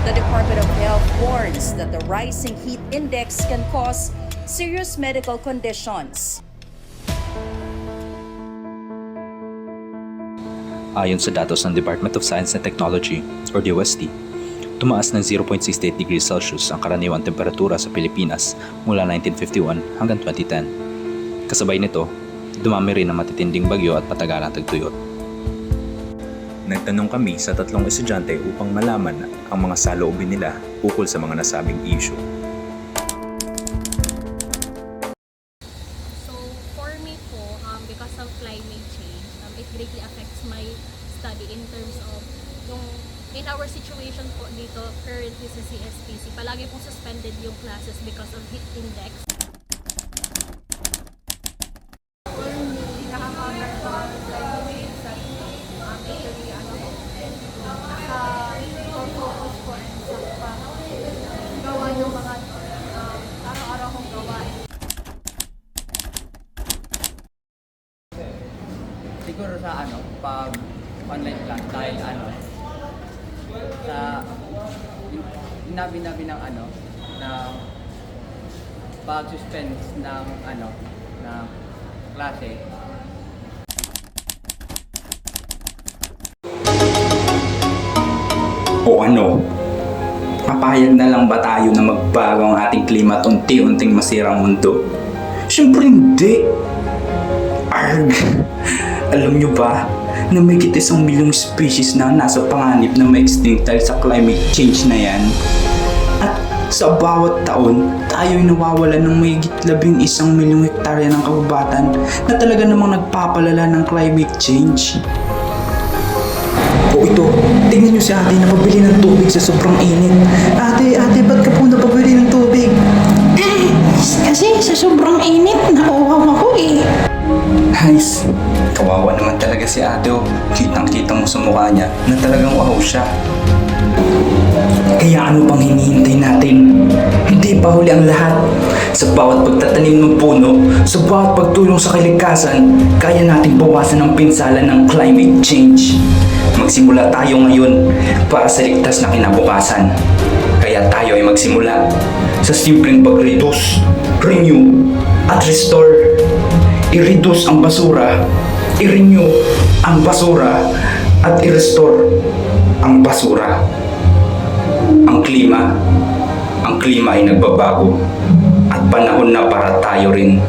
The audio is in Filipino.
The Department of Health warns that the rising heat index can cause serious medical conditions. Ayon sa datos ng Department of Science and Technology or DOST, tumaas ng 0.68 degrees Celsius ang karaniwang temperatura sa Pilipinas mula 1951 hanggang 2010. Kasabay nito, dumami rin ang matitinding bagyo at matagalang tagtuyot. Nagtanong kami sa 3 estudyante upang malaman ang mga saloobin nila ukol sa mga nasabing issue. So for me po, because of climate change, it greatly affects my study in terms of in our situation po dito currently sa CSPC, palagi pong suspended yung classes because of heat index. Siguro sa pag online class dahil sa inabi-nabi ng na pag-suspend ng na klase. O ano? Papayag na lang ba tayo na magbago ang ating klima at unti-unting masirang mundo? Siyempre hindi! Arg! Alam nyo ba na may 1 milyong species na nasa panganib na ma-extinct dahil sa climate change na yan? At sa bawat taon, tayo'y nawawalan ng mahigit 11 milyong hektarya ng kagubatan na talaga namang nagpapalala ng climate change. O ito, tingnan nyo si ate na pabili ng tubig sa sobrang init. Ate, ba't ka po napabili ng tubig? Kasi sa sobrang init, nauuhaw ako eh. Guys, kawawa naman talaga si ate. Kitang-kita mo sa mukha niya na talagang wow siya. Kaya ano pang hinihintay natin? Hindi pa huli ang lahat. Sa bawat pagtatanim ng puno, sa bawat pagtulong sa kalikasan, kaya nating bawasan ang pinsala ng climate change. Magsimula tayo ngayon para sa ligtas na kinabukasan. Kaya tayo ay magsimula sa simpleng pag-reduce, renew, at restore. I-reduce ang basura, i-renew ang basura, at i-restore ang basura. Ang klima ay nagbabago at panahon na para tayo rin